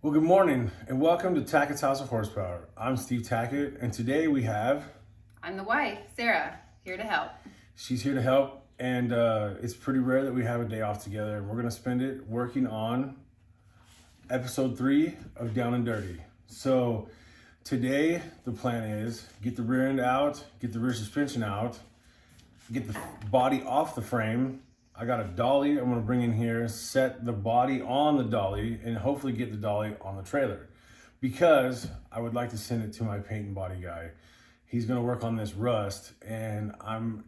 Well, good morning and welcome to Tackett's House of Horsepower. I'm Steve Tackett, and today we have... I'm the wife, Sarah, here to help. She's here to help, and it's pretty rare that we have a day off together. We're going to spend it working on episode 3 of Down and Dirty. So today the plan is get the rear end out, get the rear suspension out, get the body off the frame. I got a dolly I'm gonna bring in here, set the body on the dolly, and hopefully get the dolly on the trailer, because I would like to send it to my paint and body guy. He's gonna work on this rust, and I'm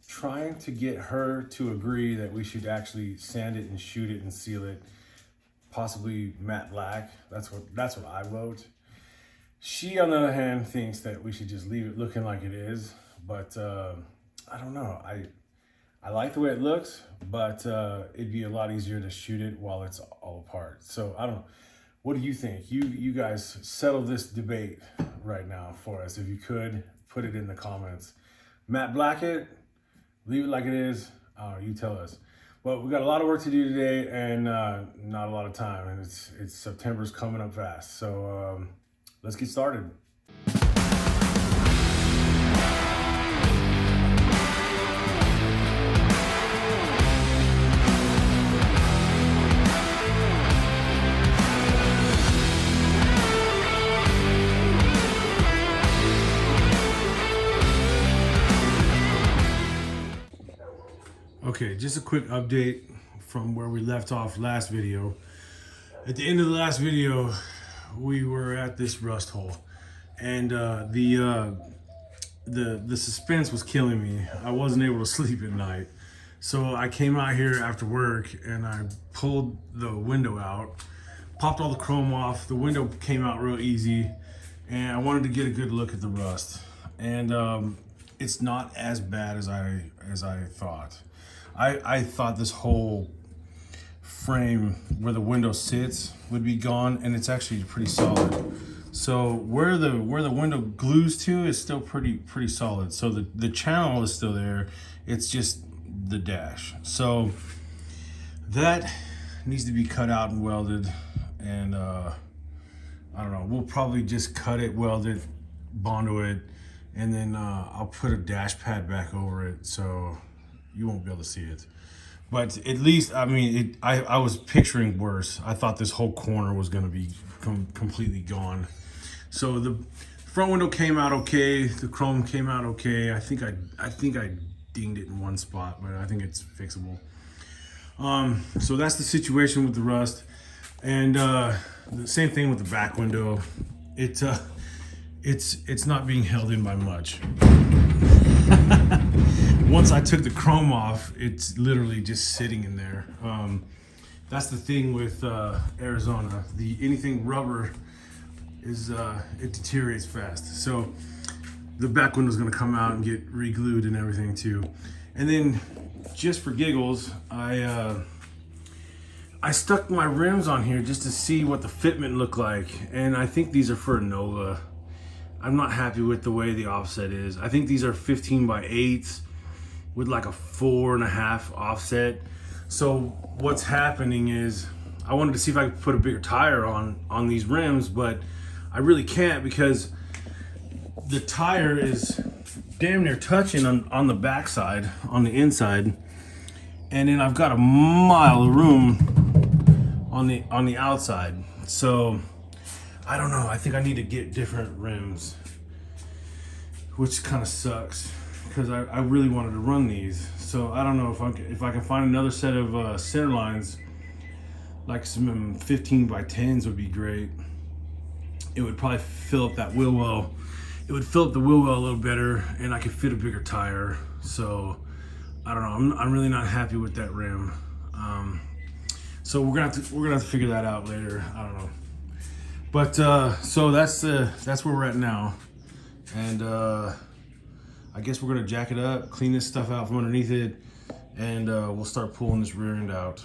trying to get her to agree that we should actually sand it and shoot it and seal it, possibly matte black. That's what I vote. She, on the other hand, thinks that we should just leave it looking like it is, but I don't know. I like the way it looks, but it'd be a lot easier to shoot it while it's all apart. So I don't know. What do you think? You guys settle this debate right now for us. If you could, put it in the comments. Matte black it, leave it like it is. You tell us. Well, we got a lot of work to do today and not a lot of time. And it's September's coming up fast. So let's get started. Okay, just a quick update from where we left off last video. At the end of the last video, we were at this rust hole, and the suspense was killing me. I wasn't able to sleep at night, so I came out here after work and I pulled the window out, popped all the chrome off. The window came out real easy, and I wanted to get a good look at the rust. And it's not as bad as I thought. I thought this whole frame where the window sits would be gone, and it's actually pretty solid. So where the window glues to is still pretty solid. So the channel is still there. It's just the dash. So that needs to be cut out and welded. And I don't know. We'll probably just cut it, weld it, Bondo it, and then I'll put a dash pad back over it so you won't be able to see it. But at least, I mean, I was picturing worse. I thought this whole corner was gonna be completely gone. So the front window came out okay. The chrome came out okay. I think I dinged it in one spot, but I think it's fixable. So that's the situation with the rust. And the same thing with the back window. It's not being held in by much. Once I took the chrome off, it's literally just sitting in there. That's the thing with Arizona. Anything rubber is it deteriorates fast. So the back window's gonna come out and get re-glued and everything too. And then just for giggles, I stuck my rims on here just to see what the fitment looked like. And I think these are for a Nova. I'm not happy with the way the offset is. I think these are 15x8s with like a 4.5 offset. So what's happening is I wanted to see if I could put a bigger tire on these rims, but I really can't because the tire is damn near touching on the backside, on the inside. And then I've got a mile of room on the outside. So I don't know, I think I need to get different rims, which kind of sucks because I really wanted to run these. So I don't know if I can find another set of center lines, like some 15x10s would be great. It would probably fill up that wheel well. It would fill up the wheel well a little better, and I could fit a bigger tire. So I don't know, I'm really not happy with that rim. So we're gonna have to figure that out later. I don't know. But so that's where we're at now, and I guess we're gonna jack it up, clean this stuff out from underneath it, and we'll start pulling this rear end out.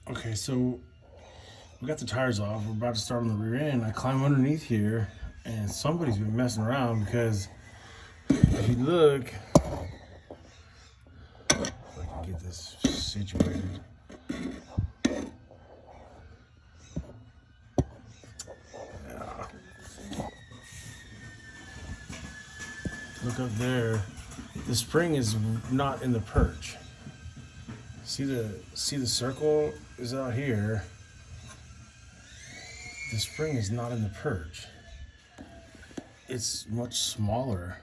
Okay, so we got the tires off. We're about to start on the rear end. I climb underneath here, and somebody's been messing around because if you look, if I can get this situated. Yeah. Look up there. The spring is not in the perch. See the circle is out here. The spring is not in the perch. It's much smaller.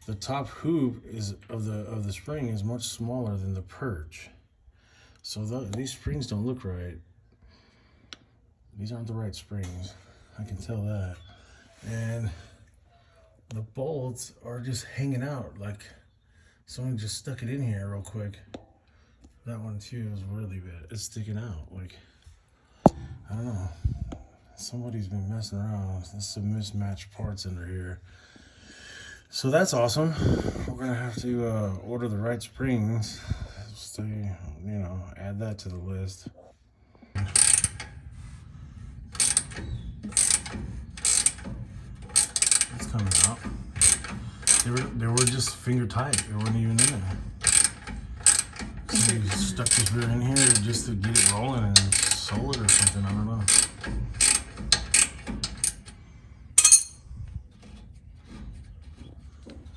The top hoop is of the spring is much smaller than the perch. So these springs don't look right. These aren't the right springs. I can tell that. And the bolts are just hanging out like someone just stuck it in here real quick. That one too is really bad. It's sticking out. Like, I don't know. Somebody's been messing around. There's some mismatched parts under here. So that's awesome. We're gonna have to order the right springs. So, add that to the list. It's coming out. They were just finger tight. They weren't even in there. Somebody stuck this rear in here just to get it rolling and sold it or something. I don't know.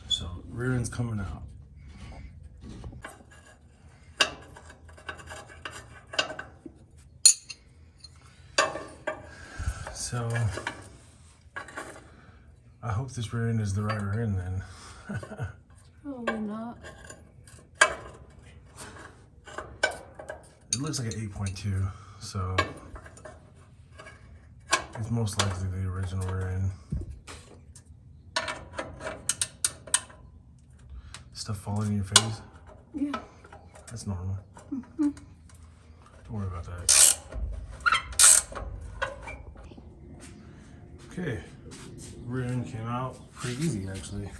So rear end's coming out. So I hope this rear end is the right rear end then. Probably not. It looks like an 8.2, so it's most likely the original rear end. Stuff falling in your face? Yeah. That's normal. Mm-hmm. Don't worry about that. Okay, rear end came out pretty easy actually.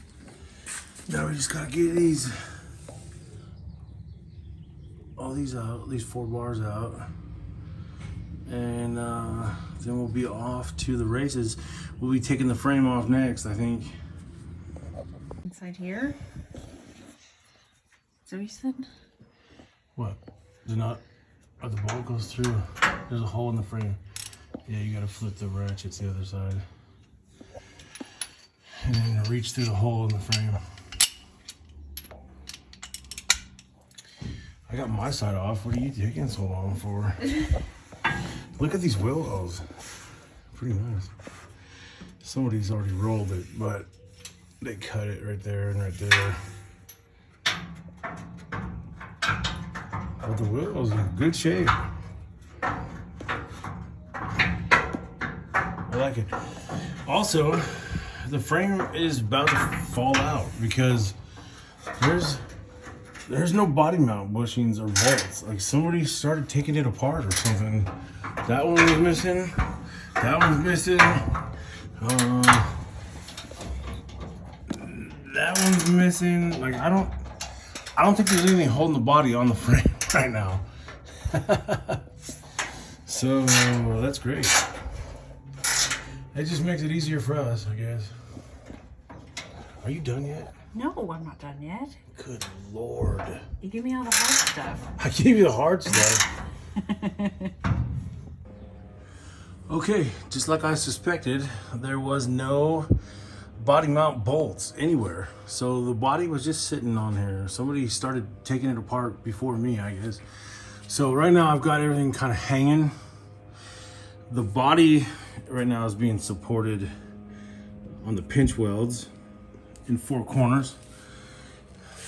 Now we just gotta get all these out, these 4 bars out, and then we'll be off to the races. We'll be taking the frame off next, I think. Inside here. Is that what you said? What? The nut or the bolt goes through. There's a hole in the frame. Yeah, you gotta flip the ratchets the other side. And then reach through the hole in the frame. I got my side off. What are you taking so long for? Look at these wheel wells. Pretty nice. Somebody's already rolled it, but they cut it right there and right there. But the wheel wells are in good shape. I like it. Also, the frame is about to fall out because there's no body mount bushings or bolts. Like somebody started taking it apart or something. That one was missing. That one's missing. That one's missing. Like I don't think there's anything holding the body on the frame right now. So that's great. It just makes it easier for us, I guess. Are you done yet? No, I'm not done yet. Good Lord. You give me all the hard stuff. I gave you the hard stuff. Okay, just like I suspected, there was no body mount bolts anywhere. So the body was just sitting on here. Somebody started taking it apart before me, I guess. So right now I've got everything kind of hanging. The body right now is being supported on the pinch welds in 4 corners.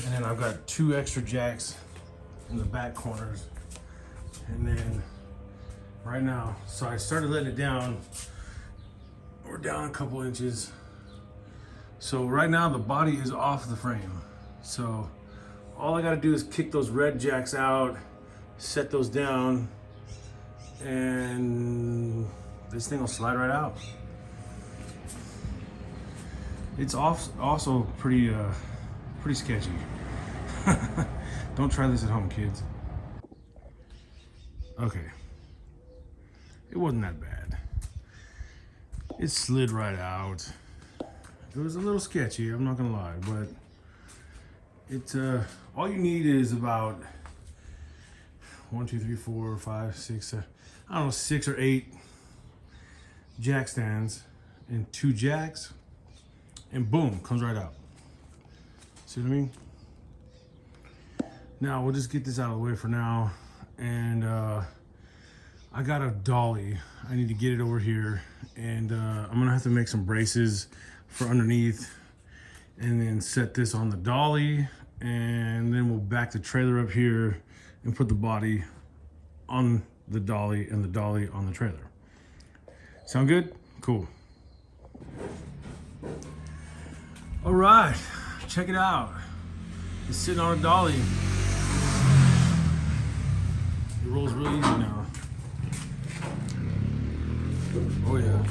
And then I've got 2 extra jacks in the back corners. And then right now, so I started letting it down. We're down a couple inches. So right now the body is off the frame. So all I gotta do is kick those red jacks out, set those down, and this thing will slide right out. It's also pretty sketchy. Don't try this at home, kids. Okay. It wasn't that bad. It slid right out. It was a little sketchy, I'm not gonna lie, but it's all you need is about 1, 2, 3, 4, 5, 6, I don't know, 6 or 8 jack stands and 2 jacks, and boom, comes right out. See what I mean? Now we'll just get this out of the way for now, and I got a dolly. I need to get it over here, and I'm gonna have to make some braces for underneath, and then set this on the dolly, and then we'll back the trailer up here and put the body on the dolly and the dolly on the trailer. Sound good? Cool. All right, check it out. It's sitting on a dolly. It rolls real easy now. Oh yeah.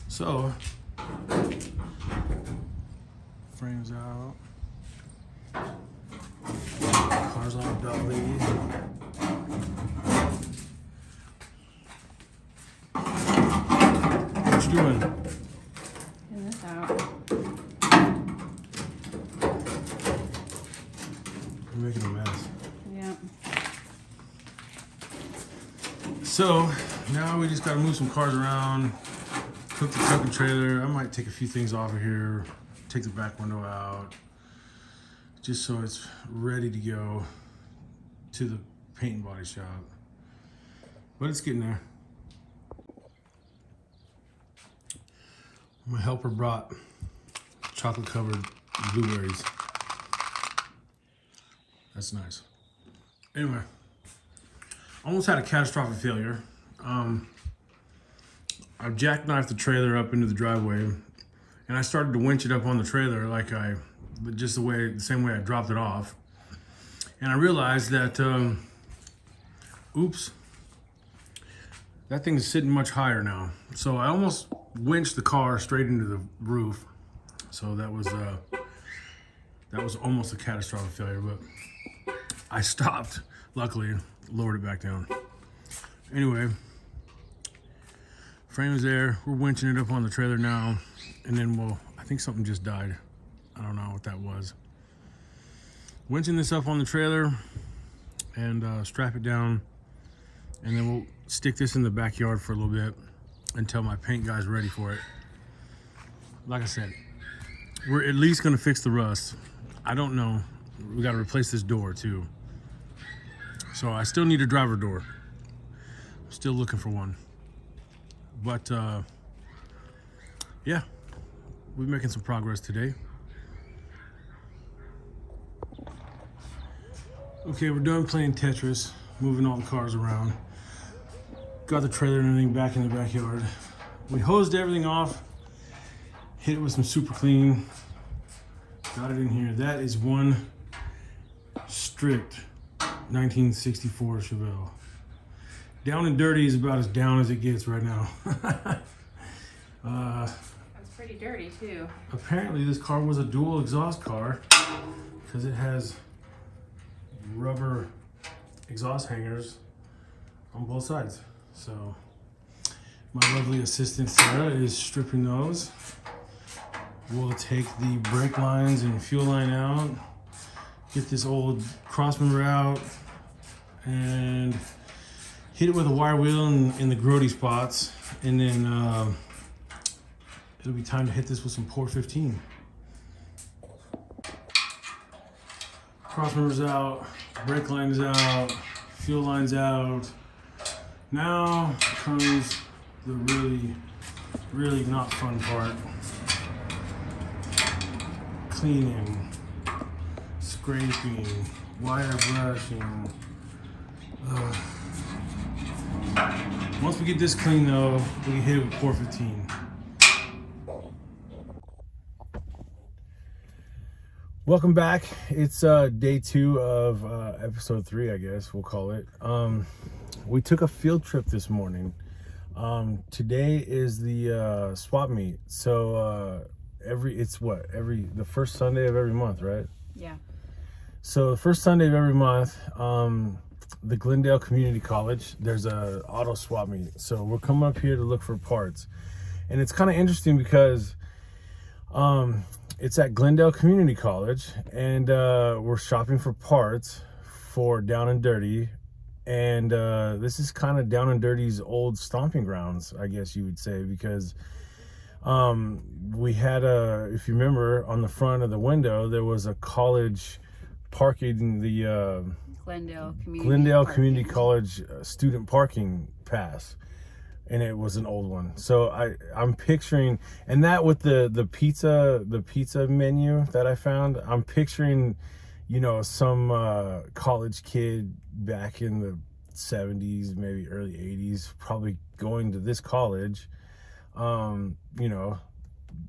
So, frames out. Cars on a dolly. What you doing? Getting this out. You're making a mess. Yeah. So now we just gotta move some cars around, cook the truck and trailer. I might take a few things off of here, take the back window out, just so it's ready to go to the paint and body shop. But it's getting there. My helper brought chocolate covered blueberries. That's nice. Anyway, almost had a catastrophic failure. I jackknifed the trailer up into the driveway, and I started to winch it up on the trailer the same way I dropped it off. And I realized that, oops, that thing is sitting much higher now. So I almost winched the car straight into the roof. So that was almost a catastrophic failure, but I stopped, luckily, lowered it back down. Anyway, frame is there. We're winching it up on the trailer now, and then I think something just died. I don't know what that was. Winching this up on the trailer and strap it down, and then we'll stick this in the backyard for a little bit until my paint guy's ready for it. Like I said, we're at least gonna fix the rust. I don't know. We gotta replace this door too. So I still need a driver door. I'm still looking for one. But yeah, we're making some progress today. Okay, we're done playing Tetris, moving all the cars around. Got the trailer and everything back in the backyard. We hosed everything off, hit it with some super clean, got it in here. That is one strict 1964 Chevelle. Down and dirty is about as down as it gets right now. That's pretty dirty too. Apparently this car was a dual exhaust car because it has rubber exhaust hangers on both sides. So my lovely assistant Sarah is stripping those. We'll take the brake lines and fuel line out, get this old crossmember out, and hit it with a wire wheel in the grody spots, and then it'll be time to hit this with some Port 15. Crossmember's out, brake line's out, fuel line's out. Now comes the really not fun part. Cleaning, scraping, wire brushing. Once we get this clean though, we can hit it with Port 15. Welcome back. It's day 2 of episode 3, I guess we'll call it. We took a field trip this morning. Today is the swap meet. So the first Sunday of every month, right? Yeah. So the first Sunday of every month, the Glendale Community College. There's a auto swap meet. So we're coming up here to look for parts. And it's kind of interesting because it's at Glendale Community College, and we're shopping for parts for Down and Dirty. And this is kind of Down and Dirty's old stomping grounds, I guess you would say, because we had if you remember, on the front of the window, there was a college parking, the Glendale Community College student parking pass. And it was an old one. So I'm picturing, and that with the pizza menu that I found, I'm picturing, you know, some college kid back in the 70s, maybe early 80s, probably going to this college, you know,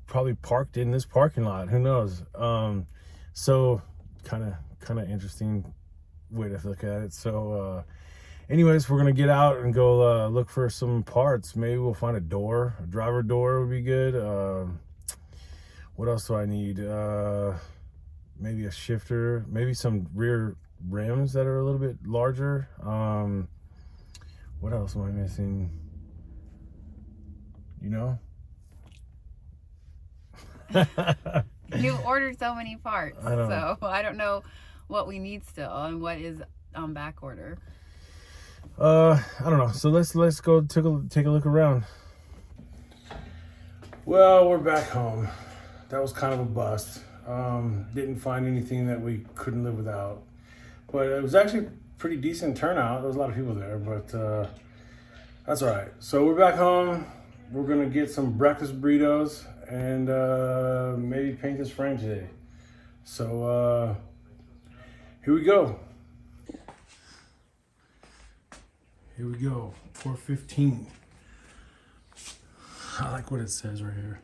probably parked in this parking lot, who knows. So kind of interesting way to look at it. So anyways, we're gonna get out and go look for some parts. Maybe we'll find a driver door would be good. What else do I need? Maybe a shifter, maybe some rear rims that are a little bit larger. What else am I missing? You know? You've ordered so many parts, I know. so I don't know what we need still and what is on back order. I don't know. So let's go take a look around. Well, we're back home. That was kind of a bust. Didn't find anything that we couldn't live without. But it was actually a pretty decent turnout. There was a lot of people there, but that's all right. So we're back home. We're gonna get some breakfast burritos and maybe paint this frame today. So here we go. Here we go, port 15. I like what it says right here.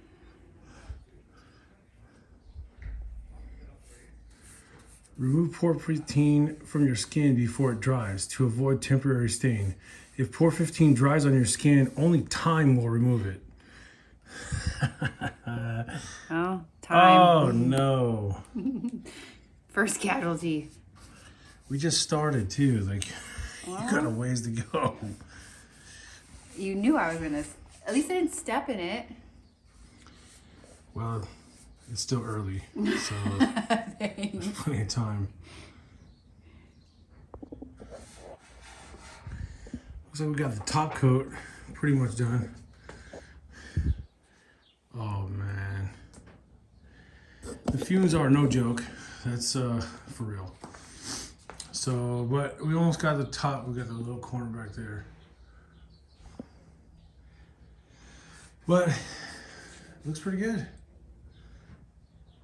Remove port 15 from your skin before it dries to avoid temporary stain. If port 15 dries on your skin, only time will remove it. Oh, time. Oh no. First casualty. We just started too, like, you got a ways to go. You knew I was gonna, at least I didn't step in it. Well, it's still early, so there's plenty of time. Looks like we got the top coat pretty much done. Oh man. The fumes are no joke. That's for real. So, but we almost got the top. We got the little corner back there. But looks pretty good.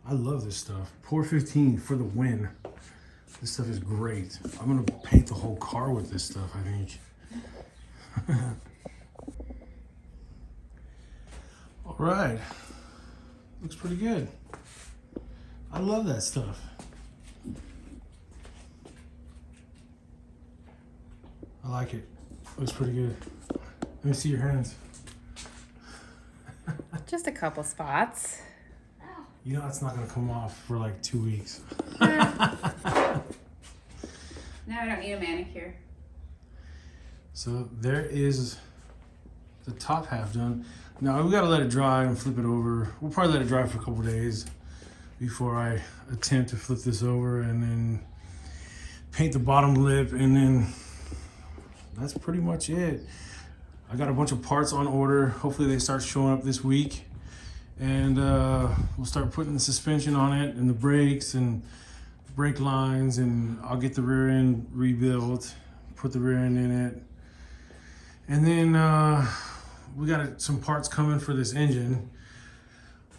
I love this stuff. Pour 15 for the win. This stuff is great. I'm gonna paint the whole car with this stuff, I think. All right. Looks pretty good. I love that stuff. I like it. Looks pretty good. Let me see your hands. Just a couple spots. You know that's not gonna come off for like 2 weeks. No, I don't need a manicure. So there is the top half done. Now we gotta let it dry and flip it over. We'll probably let it dry for a couple days before I attempt to flip this over and then paint the bottom lip, and then that's pretty much it. I got a bunch of parts on order. Hopefully they start showing up this week, and we'll start putting the suspension on it and the brakes and brake lines, and I'll get the rear end rebuilt, put the rear end in it. And then we got some parts coming for this engine.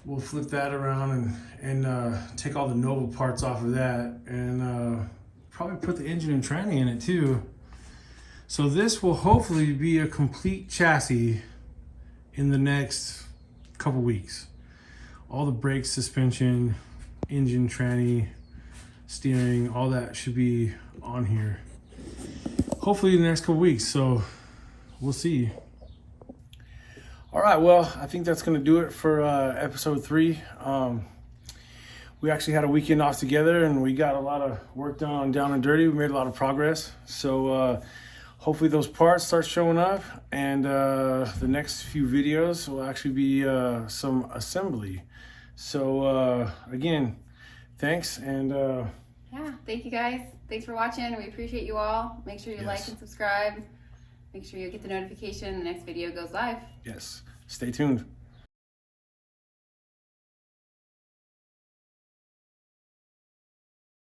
We'll flip that around and take all the Nova parts off of that, and probably put the engine and tranny in it too. So this will hopefully be a complete chassis in the next couple weeks. All the brakes, suspension, engine, tranny, steering, all that should be on here. Hopefully in the next couple weeks, so we'll see. All right, well, I think that's gonna do it for episode 3. we actually had a weekend off together, and we got a lot of work done on Down and Dirty. We made a lot of progress. So hopefully those parts start showing up, and the next few videos will actually be some assembly. So again, thanks, and yeah, thank you guys. Thanks for watching. We appreciate you all. Make sure you like and subscribe. Make sure you get the notification the next video goes live. Yes, stay tuned.